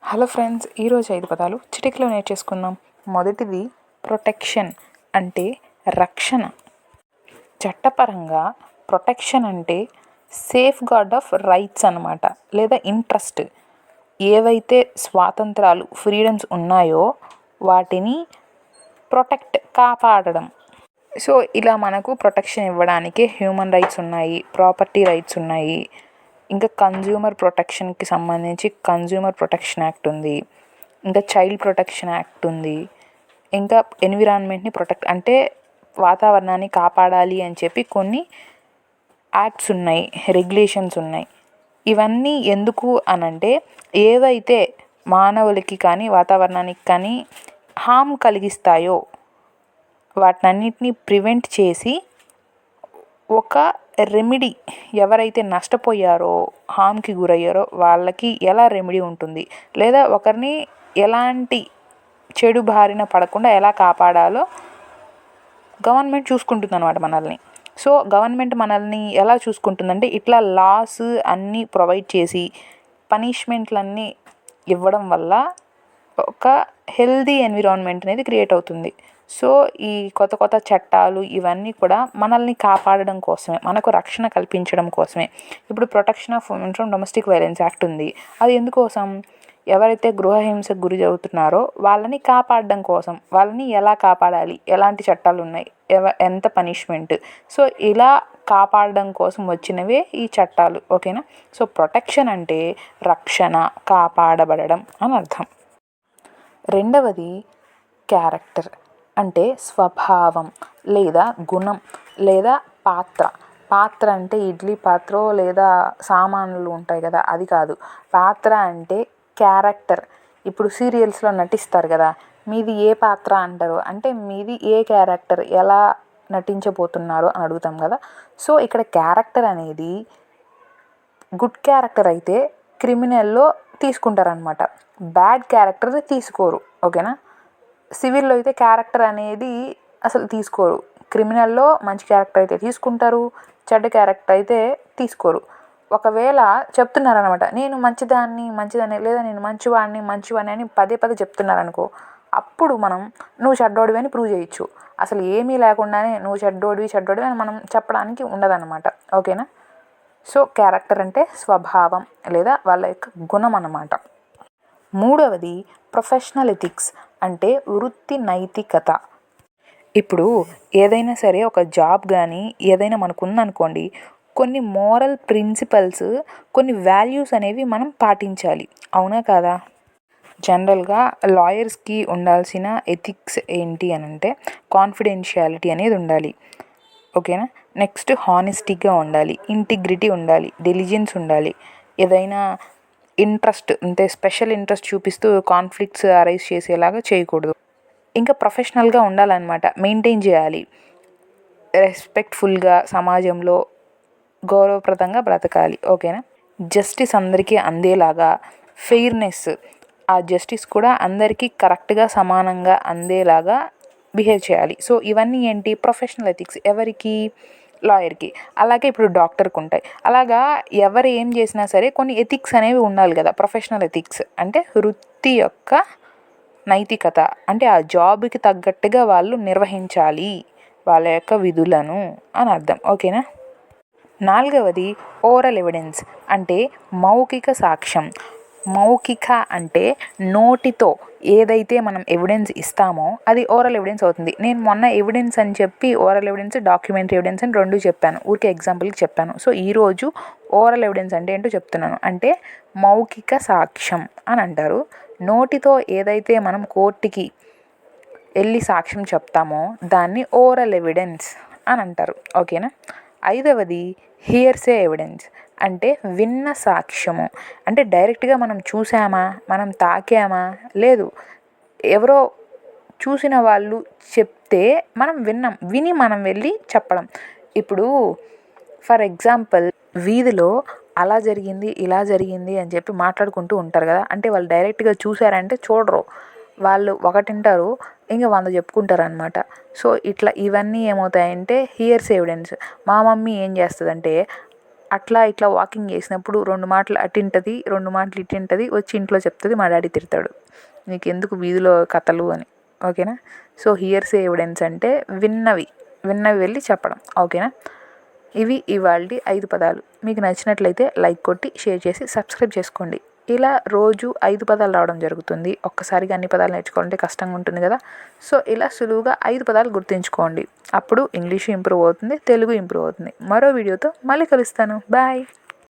Hello friends, ఈరోజు 5 పదాలు చిటికలో నేర్చేసుకుందాం. మొదటిది ప్రొటెక్షన్ అంటే రక్షణ. చట్టపరంగా ప్రొటెక్షన్ అంటే సేఫ్ గార్డ్ ఆఫ్ రైట్స్ అన్నమాట, లేదా ఇంట్రెస్ట్. ఏవైతే స్వాతంత్రాలు ఫ్రీడమ్స్ ఉన్నాయో వాటిని కాపాడడం. సో ఇలా మనకు ప్రొటెక్షన్ ఇవ్వడానికి హ్యూమన్ రైట్స్ ఉన్నాయి, ప్రాపర్టీ రైట్స్ ఉన్నాయి. ఇంకా కన్జ్యూమర్ ప్రొటెక్షన్కి సంబంధించి కన్జ్యూమర్ ప్రొటెక్షన్ యాక్ట్ ఉంది. ఇంకా చైల్డ్ ప్రొటెక్షన్ యాక్ట్ ఉంది. ఇంకా ఎన్విరాన్మెంట్ని ప్రొటెక్ట్ అంటే వాతావరణాన్ని కాపాడాలి అని చెప్పి కొన్ని యాక్ట్స్ ఉన్నాయి, రెగ్యులేషన్స్ ఉన్నాయి. ఇవన్నీ ఎందుకు అనంటే ఏవైతే మానవులకి కానీ వాతావరణానికి కానీ హామ్ కలిగిస్తాయో వాటినన్నిటిని ప్రివెంట్ చేసి ఒక రెమెడీ, ఎవరైతే నష్టపోయారో హామ్కి గురయ్యారో వాళ్ళకి ఎలా రెమెడీ ఉంటుంది, లేదా ఒకరిని ఎలాంటి చెడు బారిన పడకుండా ఎలా కాపాడాలో గవర్నమెంట్ చూసుకుంటుంది అన్నమాట మనల్ని. సో గవర్నమెంట్ మనల్ని ఎలా చూసుకుంటుందంటే ఇట్లా లాస్ అన్నీ ప్రొవైడ్ చేసి పనిష్మెంట్లన్నీ ఇవ్వడం వల్ల ఒక హెల్దీ ఎన్విరాన్మెంట్ అనేది క్రియేట్ అవుతుంది. సో ఈ కొత్త కొత్త చట్టాలు ఇవన్నీ కూడా మనల్ని కాపాడడం కోసమే, మనకు రక్షణ కల్పించడం కోసమే. ఇప్పుడు protection of women from domestic violence act ఉంది. అది ఎందుకోసం? ఎవరైతే గృహహింసకు గురి అవుతున్నారో వాళ్ళని కాపాడడం కోసం. వాళ్ళని ఎలా కాపాడాలి, ఎలాంటి చట్టాలు ఉన్నాయి, ఎంత పనిష్మెంట్, సో ఇలా కాపాడడం కోసం వచ్చినవే ఈ చట్టాలు. ఓకేనా? సో ప్రొటెక్షన్ అంటే రక్షణ, కాపాడబడడం అని అర్థం. రెండవది క్యారెక్టర్ అంటే స్వభావం లేదా గుణం లేదా పాత్ర. పాత్ర అంటే ఇడ్లీ పాత్ర లేదా సామాన్లు ఉంటాయి కదా, అది కాదు. పాత్ర అంటే క్యారెక్టర్. ఇప్పుడు సీరియల్స్లో నటిస్తారు కదా, మీది ఏ పాత్ర అంటారు అంటే మీది ఏ క్యారెక్టర్, ఎలా నటించబోతున్నారో అని అడుగుతాం కదా. సో ఇక్కడ క్యారెక్టర్ అనేది గుడ్ క్యారెక్టర్ అయితే క్రిమినల్లో తీసుకుంటారనమాట, బ్యాడ్ క్యారెక్టర్ తీసుకోరు. ఓకేనా? సివిల్లో అయితే క్యారెక్టర్ అనేది అసలు తీసుకోరు. క్రిమినల్లో మంచి క్యారెక్టర్ అయితే తీసుకుంటారు, చెడ్డ క్యారెక్టర్ అయితే తీసుకోరు. ఒకవేళ చెప్తున్నారనమాట, నేను మంచిదాన్ని లేదా నేను మంచివాడిని అని పదే పదే చెప్తున్నారనుకో, అప్పుడు మనం నువ్వు చెడ్డోడివి అని ప్రూవ్ చేయొచ్చు. అసలు ఏమీ లేకుండానే నువ్వు చెడ్డోడివి అని మనం చెప్పడానికి ఉండదన్నమాట. ఓకేనా? సో క్యారెక్టర్ అంటే స్వభావం లేదా వాళ్ళ యొక్క గుణం అన్నమాట. మూడవది ప్రొఫెషనల్ ఎథిక్స్ అంటే వృత్తి నైతికత. ఇప్పుడు ఏదైనా సరే ఒక జాబ్ కానీ ఏదైనా మనకు ఉందనుకోండి, కొన్ని మోరల్ ప్రిన్సిపల్స్, కొన్ని వాల్యూస్ అనేవి మనం పాటించాలి. అవునా కాదా? జనరల్గా లాయర్స్కి ఉండాల్సిన ఎథిక్స్ ఏంటి అని అంటే కాన్ఫిడెన్షియాలిటీ అనేది ఉండాలి. ఓకేనా? నెక్స్ట్ హానెస్టీగా ఉండాలి, ఇంటిగ్రిటీ ఉండాలి, డెలిజెన్స్ ఉండాలి. ఏదైనా ఇంట్రెస్ట్ అంటే స్పెషల్ ఇంట్రెస్ట్ చూపిస్తూ కాన్ఫ్లిక్ట్స్ అరైజ్ చేసేలాగా చేయకూడదు. ఇంకా ప్రొఫెషనల్గా ఉండాలన్నమాట, మెయింటైన్ చేయాలి. రెస్పెక్ట్ఫుల్గా సమాజంలో గౌరవప్రదంగా బ్రతకాలి. ఓకేనా? జస్టిస్ అందరికీ అందేలాగా, ఫెయిర్నెస్, ఆ జస్టిస్ కూడా అందరికీ కరెక్ట్గా సమానంగా అందేలాగా బిహేవ్ చేయాలి. సో ఇవన్నీ ఏంటి? Professional ethics. ఎవరికి? లాయర్కి. అలాగే ఇప్పుడు డాక్టర్కి ఉంటాయి. అలాగా ఎవరు ఏం చేసినా సరే కొన్ని ఎథిక్స్ అనేవి ఉండాలి కదా. ప్రొఫెషనల్ ఎథిక్స్ అంటే వృత్తి యొక్క నైతికత, అంటే ఆ జాబ్కి తగ్గట్టుగా వాళ్ళు నిర్వహించాలి వాళ్ళ యొక్క విధులను అని అర్థం. ఓకేనా? నాలుగవది ఓరల్ ఎవిడెన్స్ అంటే మౌఖిక సాక్ష్యం. మౌఖిక అంటే నోటితో ఏదైతే మనం ఎవిడెన్స్ ఇస్తామో అది ఓరల్ ఎవిడెన్స్ అవుతుంది. నేను మొన్న ఎవిడెన్స్ అని చెప్పి ఓరల్ ఎవిడెన్స్, డాక్యుమెంటరీ ఎవిడెన్స్ అని రెండు చెప్పాను, ఊరికే ఎగ్జాంపుల్కి చెప్పాను. సో ఈరోజు ఓరల్ ఎవిడెన్స్ అంటే ఏంటో చెప్తున్నాను. అంటే మౌఖిక సాక్ష్యం అని అంటారు. నోటితో ఏదైతే మనం కోర్టుకి వెళ్ళి సాక్ష్యం చెప్తామో దాన్ని ఓరల్ ఎవిడెన్స్ అని అంటారు. ఓకేనా? ఐదవది హియర్సే ఎవిడెన్స్ అంటే విన్న సాక్ష్యము. అంటే డైరెక్ట్గా మనం చూసామా, మనం తాకామా, లేదు, ఎవరో చూసిన వాళ్ళు చెప్తే మనం విని మనం వెళ్ళి చెప్పడం. ఇప్పుడు ఫర్ ఎగ్జాంపుల్ వీధిలో అలా జరిగింది, ఇలా జరిగింది అని చెప్పి మాట్లాడుకుంటూ ఉంటారు కదా. అంటే వాళ్ళు డైరెక్ట్గా చూసారంటే చూడరు, వాళ్ళు ఒకటింటారు ఇంకా 100 చెప్పుకుంటారు అనమాట. సో ఇట్లా ఇవన్నీ ఏమవుతాయంటే హియర్స్ ఎవిడెన్స్. మా మమ్మీ ఏం చేస్తుందంటే అట్లా ఇట్లా వాకింగ్ చేసినప్పుడు 2 మాటలు అటుంటది, 2 మాటలు ఇటుంటది, వచ్చి ఇంట్లో చెప్తుంది, మా డాడీ తిడతాడు, నీకెందుకు వీధిలో కథలు అని. ఓకేనా. సో హియర్సే ఎవిడెన్స్ అంటే విన్నవి వెళ్ళి చెప్పడం. ఓకేనా. ఇవి ఇవాల్టి 5 పదాలు. మీకు నచ్చినట్లయితే లైక్ కొట్టి షేర్ చేసి సబ్స్క్రైబ్ చేసుకోండి. ఇలా రోజు 5 పదాలు రావడం జరుగుతుంది. ఒక్కసారిగా అన్ని పదాలు నేర్చుకోవాలంటే కష్టంగా ఉంటుంది కదా. సో ఇలా సులువుగా 5 పదాలు గుర్తుంచుకోండి. అప్పుడు ఇంగ్లీషు ఇంప్రూవ్ అవుతుంది, తెలుగు ఇంప్రూవ్ అవుతుంది. మరో వీడియోతో మళ్ళీ కలుస్తాను. బాయ్.